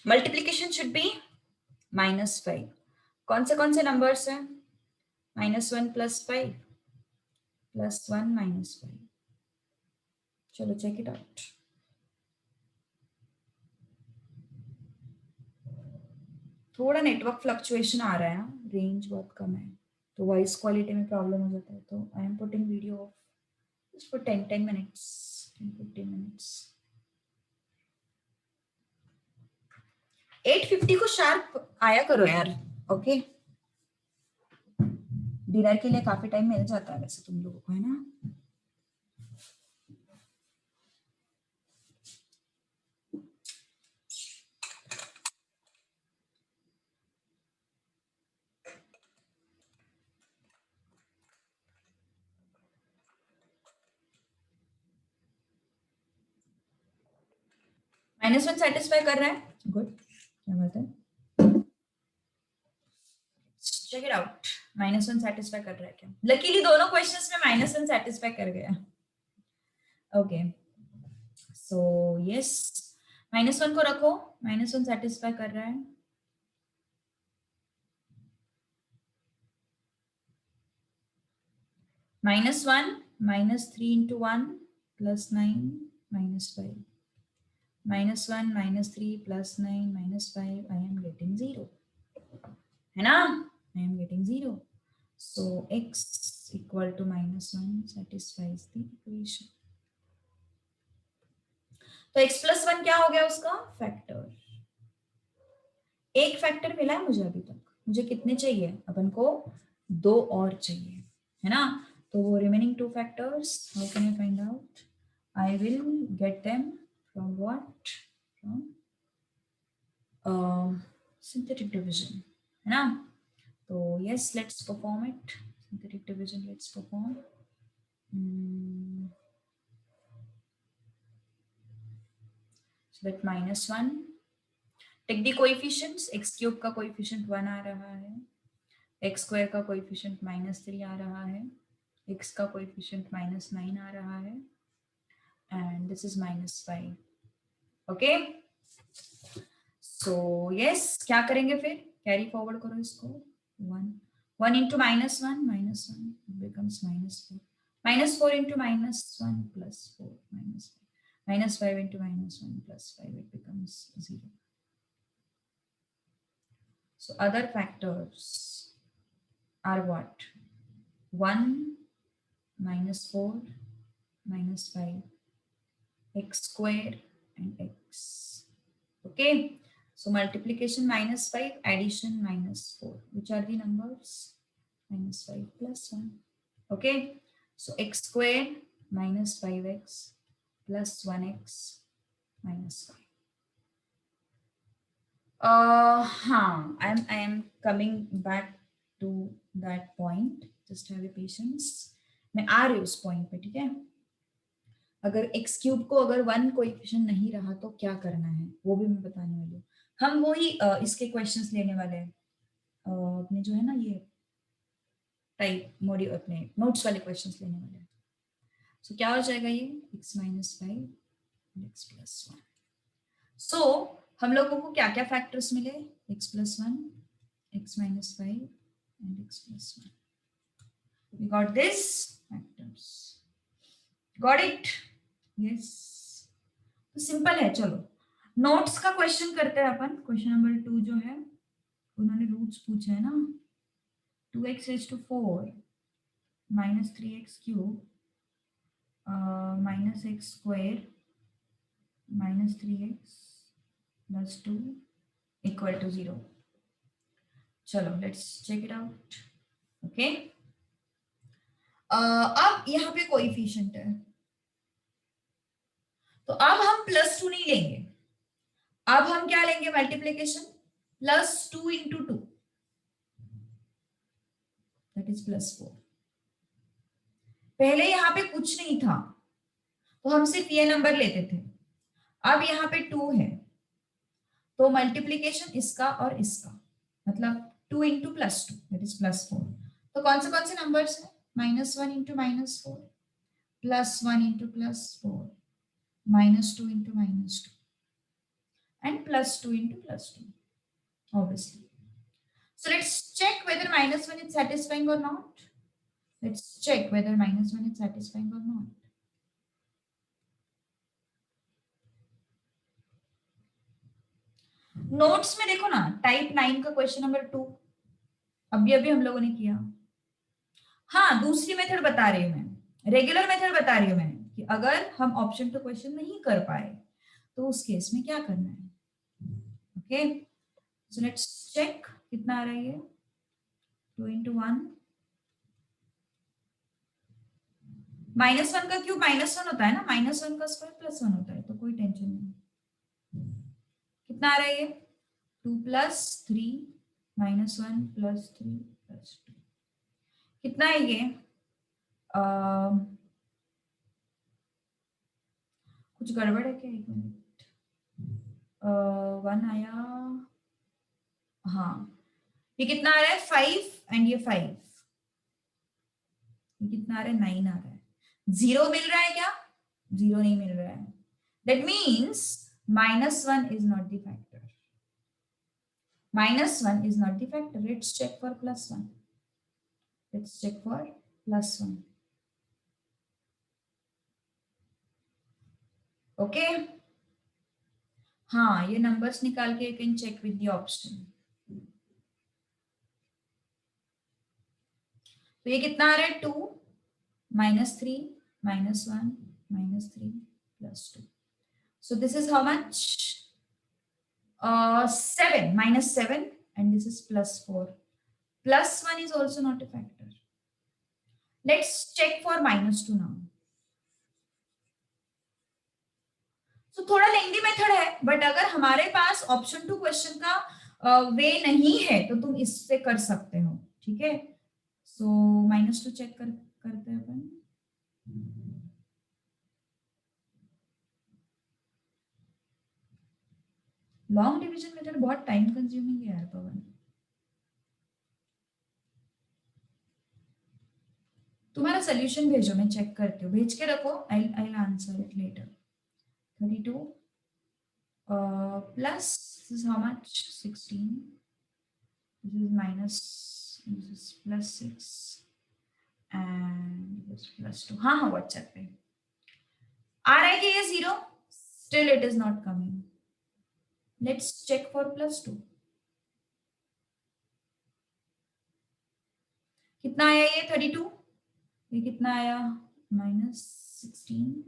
Multiplication should be -5। कौन से numbers हैं? -1 + 5 + 1 -5। चलो चेक इट आउट। थोड़ा नेटवर्क फ्लक्चुएशन आ रहा है, रेंज बहुत कम है तो वॉइस क्वालिटी में प्रॉब्लम हो जाता है, तो I am putting video of just for 10 minutes 10-15 minutes. 8:50 को शार्प आया करो यार। ओके, डिनर के लिए काफी टाइम मिल जाता है वैसे तुम लोगों को, है ना? -1 सेटिस्फाई कर रहा है, गुड, क्या बात है। चेक इट आउट, -1 सेटिस्फाई कर रहा है क्या? लकीली दोनों क्वेश्चंस में -1 सेटिस्फाई कर गया। ओके, सो यस, -1 को रखो, -1 सेटिस्फाई कर रहा है। -1 -3 into 1 + 9 -5 -1 -3 + 9 -5 I am getting 0, है ना? I am getting 0. So x equal to -1 satisfies the equation. तो x + 1 क्या हो गया उसका फैक्टर? एक फैक्टर मिला है मुझे अभी तक, मुझे कितने चाहिए? अपन को 2 और चाहिए, है ना? तो वो remaining 2 factors, how can I find out? I will get them from what? From synthetic division, है ना? तो yes, let's perform it. Synthetic division, let's perform. So that -1. Take the coefficients. X cube का coefficient 1 आ रहा है, x square का coefficient -3 आ रहा है, x का coefficient -9 आ रहा है, and this is -5. Okay. So yes, क्या करेंगे फिर? कैरी फॉरवर्ड करो इसको। 1 into -1 -1 becomes -4. -4 into -1 + 4 -5. -5 into -1 + 5, it becomes 0. So other factors are what? 1 -4 -5, x square and x. Okay. So multiplication -5, addition -4. Which are the numbers? -5 + 1. Okay. So x square -5x plus 1x -5. I am coming back to that point. Just have a patience. मैं आ रही हूँ उस point पे, ठीक है? अगर x cube को अगर 1 कोएफिशिएंट नहीं रहा तो क्या करना है वो भी मैं बताने वाली हूँ। हम वही इसके क्वेश्चंस लेने वाले हैं, अपने जो है ना ये टाइप मॉड्यूल, अपने नोट्स वाले क्वेश्चंस लेने वाले हैं। सो क्या हो जाएगा ये? x - 5 x + 1. सो हम लोगों को क्या क्या फैक्टर्स मिले? x + 1, x - 5 and x + 1. We got this factors. Got it? Yes. तो सिंपल है, चलो नोट्स का क्वेश्चन करते हैं अपन। क्वेश्चन नंबर 2 जो है, उन्होंने रूट्स पूछा है ना, 2x raised to 4 minus 3x cube minus x square minus 3x plus 2 equal to 0. चलो let's check it out. Okay, अब यहाँ पे कोएफिशिएंट है, तो अब हम +2 नहीं लेंगे, अब हम क्या लेंगे? मल्टीप्लीकेशन. +2 into 2 that is +4. पहले यहाँ पे कुछ नहीं था तो हम सिर्फ ये नंबर लेते थे. अब यहाँ पे 2 है तो मल्टीप्लीकेशन इसका और इसका, मतलब 2 into +2 that is +4. तो कौन से नंबर्स है? -1 into -4, +1 into +4, -2 into -2 and +2 into +2, obviously. So let's check whether -1 is satisfying or not. Let's check whether -1 is satisfying or not. Notes में देखो ना, टाइप 9 का क्वेश्चन नंबर 2 अभी हम लोगों ने किया. हाँ, दूसरी मेथड बता रही हूँ मैं, रेगुलर मेथड बता रही हूँ मैं, कि अगर हम ऑप्शन टू क्वेश्चन नहीं कर पाए तो उस केस में क्या करना है. ओके, सो लेट्स चेक कितना आ रहा है ये. 2 into 1 -1 का क्यूब -1 होता है ना, -1 का स्क्वायर +1 होता है, तो कोई टेंशन नहीं. कितना आ रहा है ये? 2 + 3 -1 + 3 + 2. कितना है ये? कुछ गड़बड़ है क्या? 1 मिनट. 1 आया, हाँ. ये कितना आ रहा है? 5 एंड ये 5. ये कितना आ रहा है? 9 आ रहा है. 0 मिल रहा है क्या? 0 नहीं मिल रहा है. That means -1 is not the factor. -1 is not the factor. Let's check for +1. Let's check for +1. Okay. हाँ, ये नंबर्स निकाल के you can check with the option. तो ये कितना आ रहा है? 2 -3 -1 -3 +2. So this is how much? 7 -7 and this is +4. +1 is also not a factor. Let's check for -2 now. So थोड़ा लेंदी मेथड है, बट अगर हमारे पास ऑप्शन टू क्वेश्चन का वे नहीं है तो तुम इससे कर सकते हो. ठीक है, सो -2 चेक करते हैं अपन. लॉन्ग डिवीजन मेथड बहुत टाइम कंज्यूमिंग है यार पवन. तुम्हारा सोल्यूशन भेजो, मैं चेक करती हूँ. भेज के रखो, I'll answer it later. 32 plus this is how much? 16. This is minus, this is +6 and this +2. हाँ WhatsApp पे आ रहा है कि ये 0? Still it is not coming. Let's check for +2. कितना आया ये? 32. ये कितना आया? -16.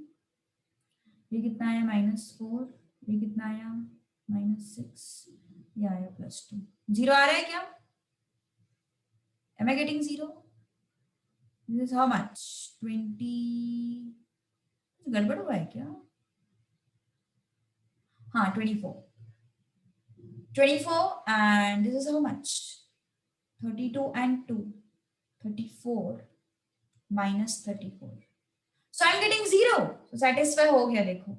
ये कितना आया? -4. ये कितना आया? -6. ये आया +2. 0 आ रहा है क्या? Am I getting 0? This is how much? 20. गड़बड़ हुआ है क्या? हाँ 24 and this is how much? 32 and 2. 34 minus 34. So I'm getting 0. So satisfy हो गया, देखो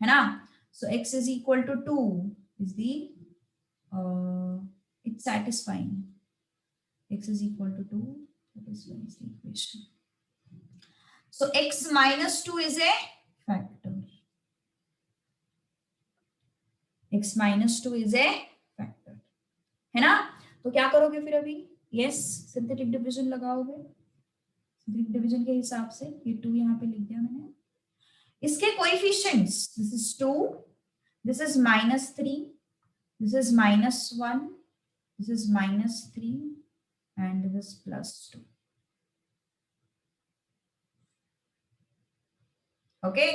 है ना. So x is equal to 2 is the it's satisfying. X is equal to 2. Satisfies the equation. So x minus 2 is a factor. X minus 2 is a factor. है ना. तो क्या करोगे फिर अभी? Yes, सिंथेटिक डिवीजन लगाओगे. सिंथेटिक डिवीजन के हिसाब से ये 2 यहाँ पे लिख दिया मैंने. इसके coefficients, this is 2, this is -3, this is -1, this is -3 and this is +2. Okay,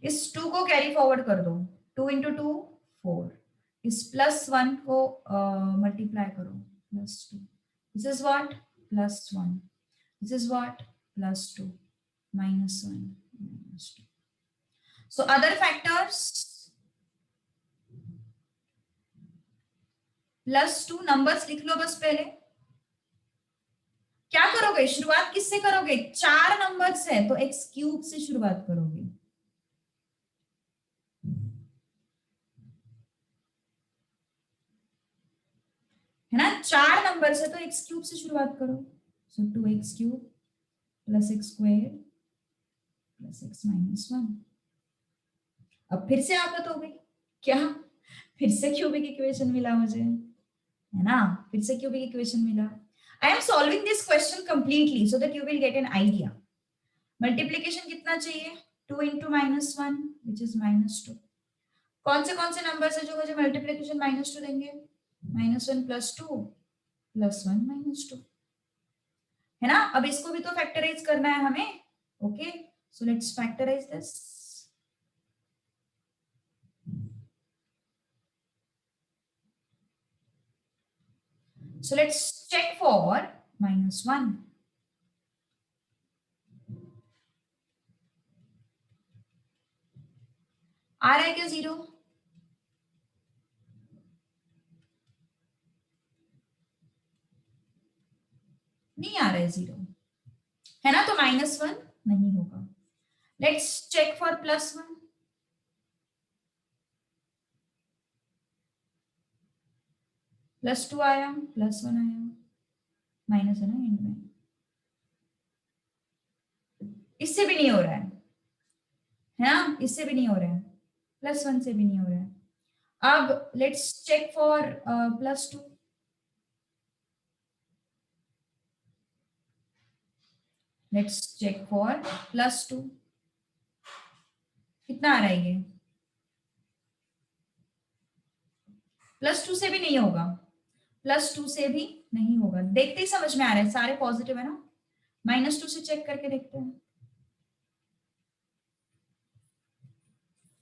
इस 2 को कैरी फॉरवर्ड कर दो, 2 इंटू 2 4, इस +1 को मल्टीप्लाई करो, +2, this is what +1, this is what +2, -1 -2. So other factors, +2 numbers लिख लो बस पहले। क्या करोगे, शुरुआत किससे करोगे, 4 नंबर्स है तो x³ से शुरुआत करोगे, है ना, 4 नंबर्स है तो x³ से शुरुआत करो। सो 2x³ + x² + x - 1। अब फिर से आप बताओगे क्या, फिर से क्यूबिक इक्वेशन मिला मुझे, है ना, फिर से क्यूबिक इक्वेशन मिला। I am solving this question completely so that you will get an idea. Multiplication कितना चाहिए, 2 इंटू -1 विच इज -2। कौन से नंबर है जो मुझे मल्टीप्लीकेशन -2 देंगे, -1 + 2 + 1 -2, है ना। अब इसको भी तो फैक्टराइज करना है हमें। Okay, so let's factorize this. So let's check for -1. आ रहा है क्या 0, नहीं आ रहा है 0, है ना, तो -1 नहीं होगा। Let's check for +1। +2 आया, +1 आया, माइनस है ना एंड में, इससे भी नहीं हो रहा है ना, इससे भी नहीं हो रहा है, +1 से भी नहीं हो रहा है। अब let's check for +2। Let's check for +2, कितना आ रहा है ये, +2 से भी नहीं होगा, +2 से भी नहीं होगा, देखते ही समझ में आ रहा है सारे पॉजिटिव है ना। -2 से चेक करके देखते हैं,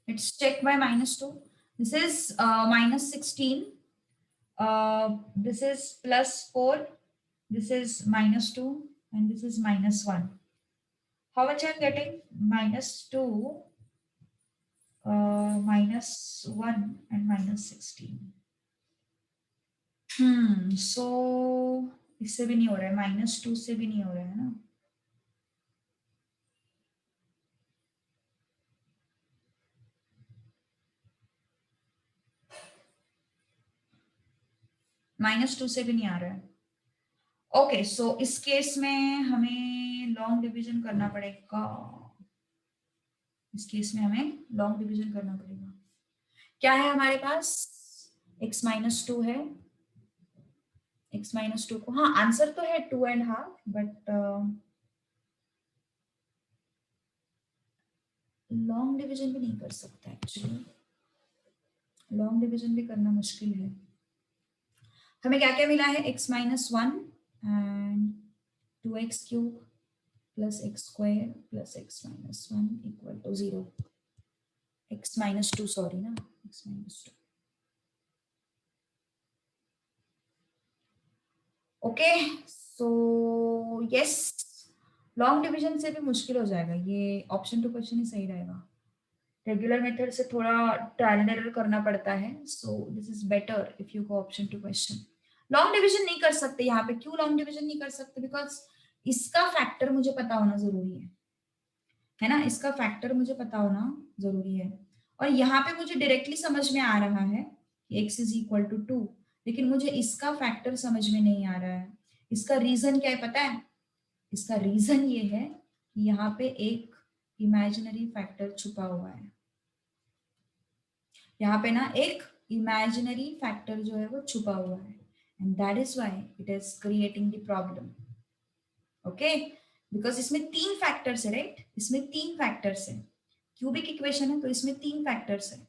let's check by -2. This is -16, this is +4, this is -2 and this is -1. How much I'm getting, -2, -1 and -16. So इससे भी नहीं हो रहा है, -2 से भी नहीं हो रहा है ना, -2 से भी नहीं आ रहा है। ओके, सो इस केस में हमें लॉन्ग डिवीजन करना पड़ेगा, इस केस में हमें लॉन्ग डिवीजन करना पड़ेगा। क्या है हमारे पास, x - 2 है, x - 2 को, हाँ आंसर तो है 2.5, बट लॉन्ग डिवीजन भी नहीं कर सकता एक्चुअली, लॉन्ग डिवीजन भी करना मुश्किल है। हमें क्या क्या मिला है, x - 1 and 2x³ + x² + x - 1 = 0, x - 2 sorry ना, x - 2। Okay, so yes, long division से भी मुश्किल हो जाएगा, ये ऑप्शन 2 क्वेश्चन ही सही रहेगा। रेगुलर मेथड से थोड़ा ट्रायल एंड एरर करना पड़ता है, so this is better if you go option 2 question. Long division नहीं कर सकते यहाँ पे, क्यों लॉन्ग डिवीजन नहीं कर सकते, बिकॉज इसका फैक्टर मुझे पता होना जरूरी है ना, इसका फैक्टर मुझे पता होना जरूरी है। और यहाँ पे मुझे डायरेक्टली समझ में आ रहा है कि x = 2, लेकिन मुझे इसका फैक्टर समझ में नहीं आ रहा है। इसका रीजन क्या है पता है, इसका रीजन ये है कि यहाँ पे एक इमेजिनरी फैक्टर छुपा हुआ है, यहाँ पे ना एक इमेजिनरी फैक्टर जो है वो छुपा हुआ है, and that is why it is creating the problem. Okay, because इसमें 3 फैक्टर्स है, राइट, इसमें 3 फैक्टर्स है, क्यूबिक इक्वेशन है तो इसमें 3 फैक्टर्स है।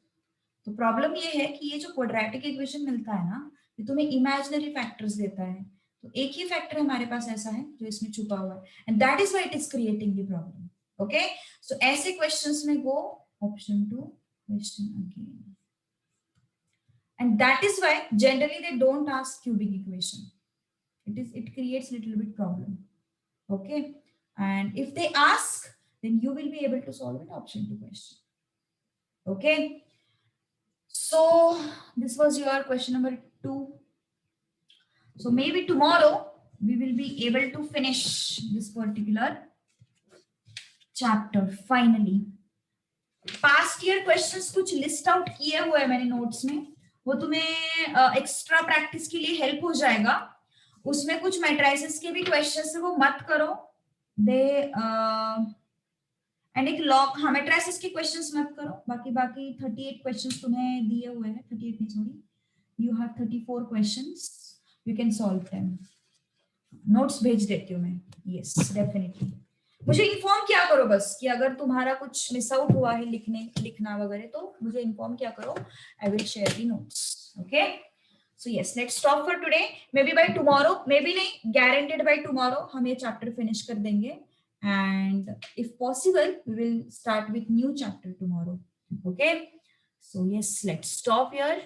तो प्रॉब्लम ये है कि ये जो क्वाड्रेटिक इक्वेशन मिलता है ना, ये तुम्हें इमेजिनरी फैक्टर्स देता है, तो एक ही फैक्टर हमारे पास ऐसा है जो इसमें छुपा हुआ है, and that is why it is creating the problem. Okay, so ऐसे क्वेश्चंस में go option 2 question again, and that is why generally they don't ask cubic equation. It creates little bit problem. Okay, and if they ask, then you will be able to solve it option 2 question. Okay, so this was your question number 2. So maybe tomorrow we will be able to finish this particular chapter finally. Past year questions कुछ list out किए हुए हैं मैंने notes में, वो तुम्हें extra practice के लिए हेल्प हो जाएगा. उसमें कुछ मैट्रिसेस के भी क्वेश्चंस है, वो मत करो. दे एंड एक लॉग, हाँ मैट्रिसेस के क्वेश्चंस मत करो. बाकी 38 क्वेश्चंस तुम्हें दिए हुए हैं. 38 नहीं, sorry, you have 34 questions, you can solve them. Notes भेज देती हूँ मैं. Yes definitely. मुझे इन्फॉर्म किया करो बस कि अगर तुम्हारा कुछ मिस आउट हुआ है लिखना वगैरह, तो मुझे इन्फॉर्म किया करो. I will share the notes. Okay, so yes, let's stop for today. Maybe by tomorrow, maybe नहीं, गारंटेड बाय टुमारो हम ये चैप्टर फिनिश कर देंगे. And if possible we will start with new chapter tomorrow. Okay, so yes, let's stop here.